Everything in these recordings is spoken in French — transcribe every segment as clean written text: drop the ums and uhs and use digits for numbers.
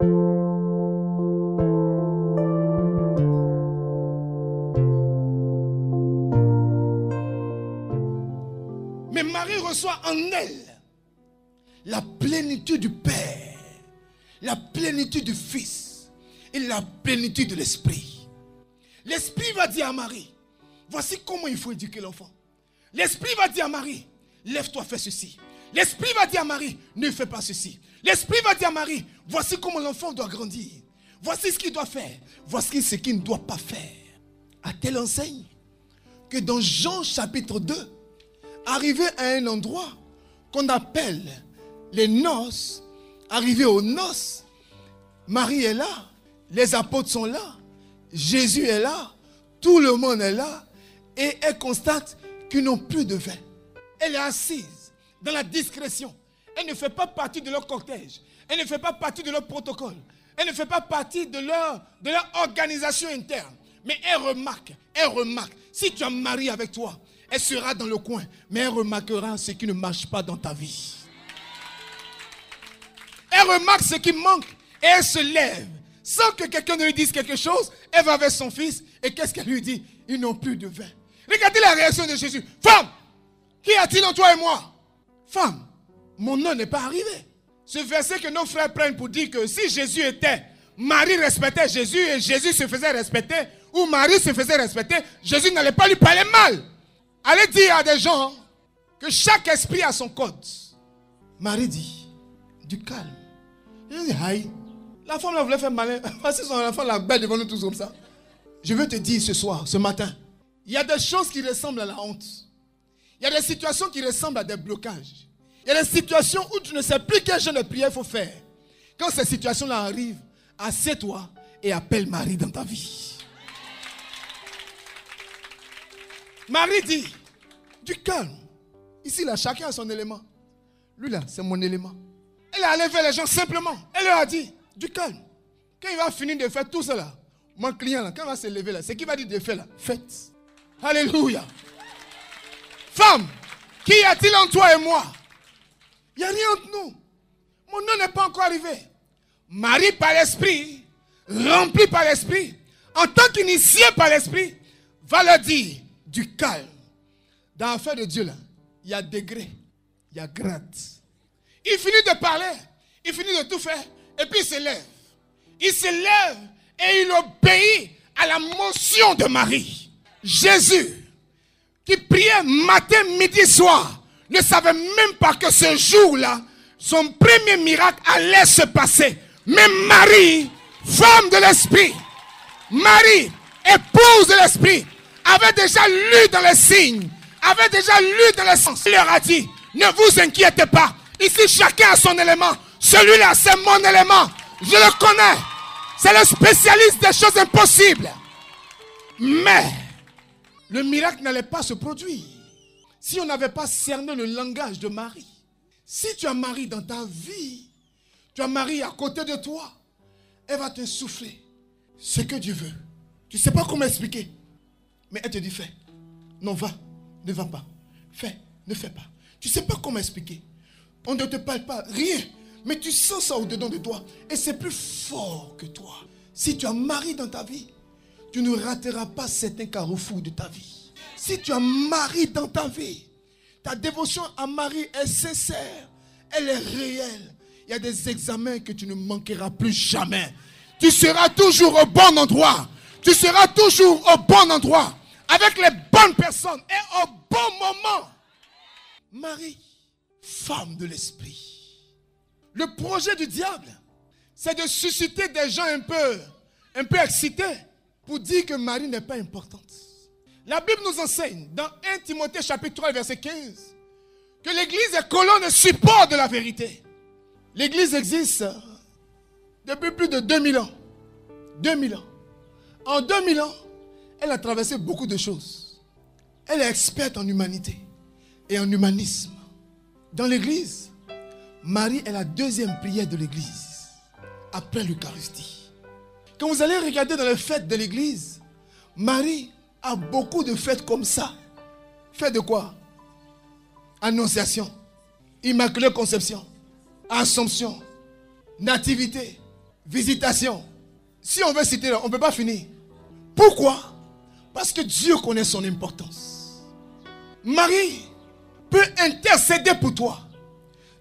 Mais Marie reçoit en elle la plénitude du Père, la plénitude du Fils et la plénitude de l'Esprit. L'Esprit va dire à Marie, voici comment il faut éduquer l'enfant. L'Esprit va dire à Marie, lève-toi, fais ceci. L'Esprit va dire à Marie, ne fais pas ceci. L'Esprit va dire à Marie, voici comment l'enfant doit grandir. Voici ce qu'il doit faire. Voici ce qu'il ne doit pas faire. À telle enseigne que dans Jean chapitre 2, arrivé à un endroit qu'on appelle les noces, arrivé aux noces, Marie est là, les apôtres sont là, Jésus est là, tout le monde est là, et elle constate qu'ils n'ont plus de vin. Elle est assise dans la discrétion. Elle ne fait pas partie de leur cortège. Elle ne fait pas partie de leur protocole. Elle ne fait pas partie de leur organisation interne. Mais elle remarque. Si tu as Marie avec toi, elle sera dans le coin, mais elle remarquera ce qui ne marche pas dans ta vie. Elle remarque ce qui manque et elle se lève. Sans que quelqu'un ne lui dise quelque chose, elle va vers son fils et qu'est-ce qu'elle lui dit? Ils n'ont plus de vin. Regardez la réaction de Jésus. Femme, qu'y a-t-il en toi et moi? Femme, mon heure n'est pas arrivée. Ce verset que nos frères prennent pour dire que si Jésus était, Marie respectait Jésus et Jésus se faisait respecter, ou Marie se faisait respecter, Jésus n'allait pas lui parler mal. Allez dire à des gens que chaque esprit a son code. Marie dit, du calme. Il dit, aïe, la femme là voulait faire malin. Voici son enfant la bête devant nous tous comme ça. Je veux te dire ce soir, ce matin, il y a des choses qui ressemblent à la honte. Il y a des situations qui ressemblent à des blocages. Il y a des situations où tu ne sais plus quel genre de prière il faut faire. Quand ces situations-là arrivent, assieds-toi et appelle Marie dans ta vie. Marie dit, du calme. Ici, là, chacun a son élément. Lui, là, c'est mon élément. Elle est allée vers les gens simplement. Elle leur a dit, du calme. Quand il va finir de faire tout cela, mon client, là, quand il va se lever, là, c'est qu'il va dire de faire, là, faites. Alléluia. Femme, qu'y a-t-il en toi et moi? Il n'y a rien entre nous. Mon nom n'est pas encore arrivé. Marie par l'Esprit, remplie par l'Esprit, en tant qu'initiée par l'Esprit, va leur dire du calme. Dans l'affaire de Dieu, là, il y a degré, il y a grade. Il finit de parler, il finit de tout faire, et puis il se lève. Il se lève et il obéit à la motion de Marie. Jésus, qui priait matin, midi, soir, ne savait même pas que ce jour-là, son premier miracle allait se passer. Mais Marie, femme de l'Esprit, Marie, épouse de l'Esprit, avait déjà lu dans les signes, avait déjà lu dans les sens. Il leur a dit, ne vous inquiétez pas. Ici, chacun a son élément. Celui-là, c'est mon élément. Je le connais. C'est le spécialiste des choses impossibles. Mais, le miracle n'allait pas se produire si on n'avait pas cerné le langage de Marie. Si tu as Marie dans ta vie, tu as Marie à côté de toi, elle va te souffler ce que Dieu veut. Tu ne sais pas comment expliquer, mais elle te dit fais. Non, va, ne va pas. Fais, ne fais pas. Tu ne sais pas comment expliquer. On ne te parle pas, rien. Mais tu sens ça au-dedans de toi. Et c'est plus fort que toi. Si tu as Marie dans ta vie, tu ne rateras pas certains carrefours de ta vie. Si tu as Marie dans ta vie, ta dévotion à Marie est sincère. Elle est réelle. Il y a des examens que tu ne manqueras plus jamais. Tu seras toujours au bon endroit. Tu seras toujours au bon endroit. Avec les bonnes personnes et au bon moment. Marie, femme de l'Esprit. Le projet du diable, c'est de susciter des gens un peu excités pour dire que Marie n'est pas importante. La Bible nous enseigne dans 1 Timothée chapitre 3 verset 15 que l'église est colonne et support de la vérité. L'église existe depuis plus de 2000 ans. 2000 ans. En 2000 ans, elle a traversé beaucoup de choses. Elle est experte en humanité et en humanisme. Dans l'église, Marie est la deuxième prière de l'église, après l'Eucharistie. Quand vous allez regarder dans les fêtes de l'église, Marie a beaucoup de fêtes comme ça. Fêtes de quoi? Annonciation, Immaculée Conception, Assomption, Nativité, visitation. Si on veut citer, on ne peut pas finir. Pourquoi? Parce que Dieu connaît son importance. Marie peut intercéder pour toi.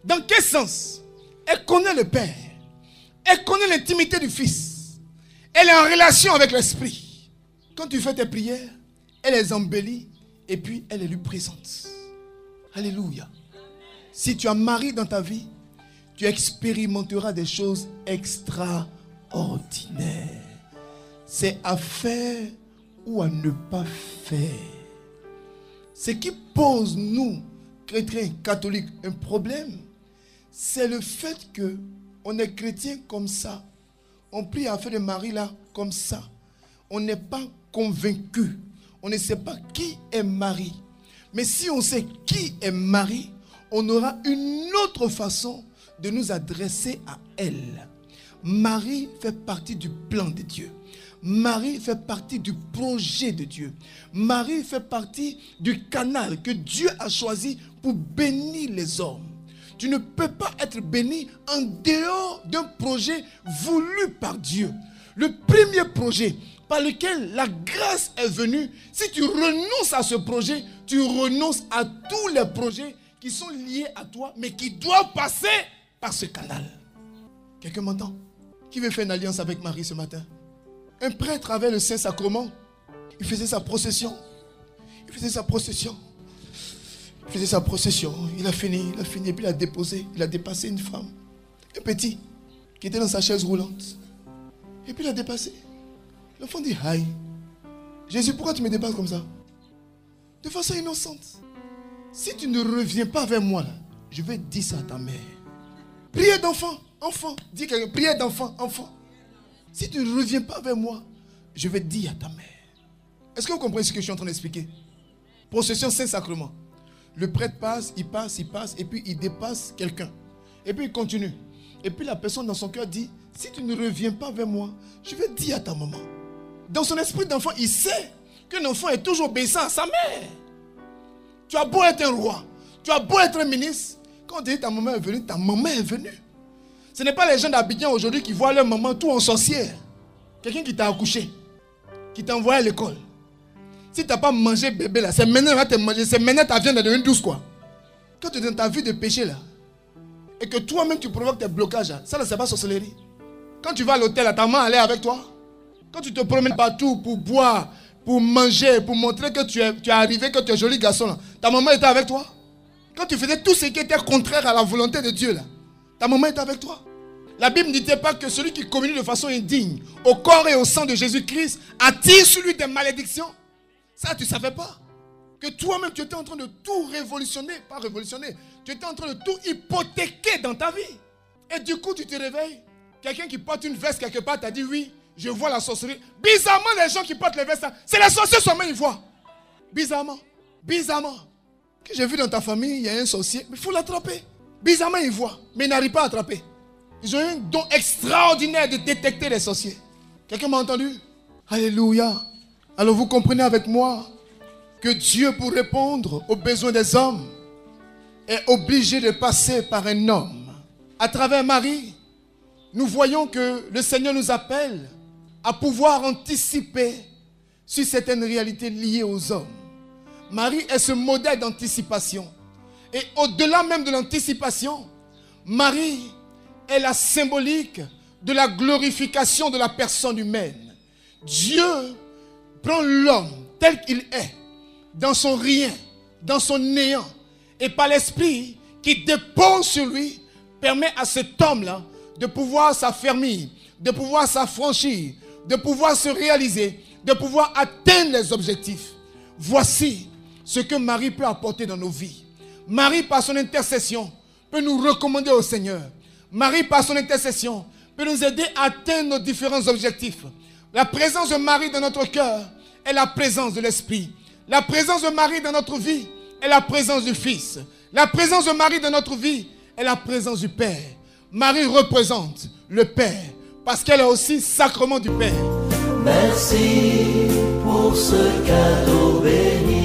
Dans quel sens? Elle connaît le Père. Elle connaît l'intimité du Fils. Elle est en relation avec l'Esprit. Quand tu fais tes prières, elle les embellit et puis elle les lui présente. Alléluia. Si tu as Marie dans ta vie, tu expérimenteras des choses extraordinaires. C'est à faire ou à ne pas faire. Ce qui pose, nous, chrétiens, catholiques, un problème, c'est le fait qu'on est chrétien comme ça. On prie à faire de Marie là comme ça. On n'est pas convaincu. On ne sait pas qui est Marie. Mais si on sait qui est Marie, on aura une autre façon de nous adresser à elle. Marie fait partie du plan de Dieu. Marie fait partie du projet de Dieu. Marie fait partie du canal que Dieu a choisi pour bénir les hommes. Tu ne peux pas être béni en dehors d'un projet voulu par Dieu. Le premier projet par lequel la grâce est venue, si tu renonces à ce projet, tu renonces à tous les projets qui sont liés à toi, mais qui doivent passer par ce canal. Quelqu'un m'entend? Qui veut faire une alliance avec Marie ce matin? Un prêtre avait le Saint-Sacrement. Il faisait sa procession. Il faisait sa procession. Il faisait sa procession. Il a fini. Et puis il a déposé. Il a dépassé une femme. Un petit. Qui était dans sa chaise roulante. Et puis il a dépassé. L'enfant dit, aïe. Jésus, pourquoi tu me dépasses comme ça? De façon innocente. Si tu ne reviens pas vers moi, là, je vais dire ça à ta mère. Prière d'enfant. Enfant. Dis quelqu'un. Prière d'enfant. Enfant. Si tu ne reviens pas vers moi, je vais dire à ta mère. Est-ce que vous comprenez ce que je suis en train d'expliquer? Procession Saint-Sacrement. Le prêtre passe, et puis il dépasse quelqu'un. Et puis il continue. Et puis la personne dans son cœur dit, si tu ne reviens pas vers moi, je vais dire à ta maman. Dans son esprit d'enfant, il sait qu'un enfant est toujours obéissant à sa mère. Tu as beau être un roi, tu as beau être un ministre, quand on dit ta maman est venue, ta maman est venue. Ce n'est pas les gens d'Abidjan aujourd'hui qui voient leur maman tout en sorcière. Quelqu'un qui t'a accouché, qui t'a envoyé à l'école. Si tu n'as pas mangé bébé là, c'est maintenant que tu as mangé, c'est maintenant que ta viande est devenue douce quoi. Quand tu es dans ta vie de péché là, et que toi-même tu provoques tes blocages là, ça c'est pas sorcellerie. Quand tu vas à l'hôtel là, ta maman elle est avec toi. Quand tu te promènes partout pour boire, pour manger, pour montrer que tu es arrivé, que tu es joli garçon là, ta maman était avec toi. Quand tu faisais tout ce qui était contraire à la volonté de Dieu là, ta maman était avec toi. La Bible ne disait pas que celui qui communie de façon indigne au corps et au sang de Jésus-Christ attire sur lui des malédictions. Ça, tu ne savais pas. Que toi-même, tu étais en train de tout révolutionner. Pas révolutionner. Tu étais en train de tout hypothéquer dans ta vie. Et du coup, tu te réveilles. Quelqu'un qui porte une veste quelque part t'a dit oui, je vois la sorcellerie. Bizarrement, les gens qui portent les vestes, c'est les sorciers seulement ils voient. Bizarrement. Que j'ai vu dans ta famille, il y a un sorcier, mais il faut l'attraper. Bizarrement, ils voient, mais ils n'arrivent pas à attraper. Ils ont un don extraordinaire de détecter les sorciers. Quelqu'un m'a entendu? Alléluia. Alors vous comprenez avec moi que Dieu, pour répondre aux besoins des hommes, est obligé de passer par un homme. À travers Marie, nous voyons que le Seigneur nous appelle à pouvoir anticiper sur certaines réalités liées aux hommes. Marie est ce modèle d'anticipation. Et au-delà même de l'anticipation, Marie est la symbolique de la glorification de la personne humaine. Dieu prend l'homme tel qu'il est, dans son rien, dans son néant, et par l'esprit qui dépose sur lui, permet à cet homme-là de pouvoir s'affermir, de pouvoir s'affranchir, de pouvoir se réaliser, de pouvoir atteindre les objectifs. Voici ce que Marie peut apporter dans nos vies. Marie, par son intercession, peut nous recommander au Seigneur. Marie, par son intercession, peut nous aider à atteindre nos différents objectifs. La présence de Marie dans notre cœur est la présence de l'Esprit. La présence de Marie dans notre vie est la présence du Fils. La présence de Marie dans notre vie est la présence du Père. Marie représente le Père parce qu'elle est aussi sacrement du Père. Merci pour ce cadeau béni.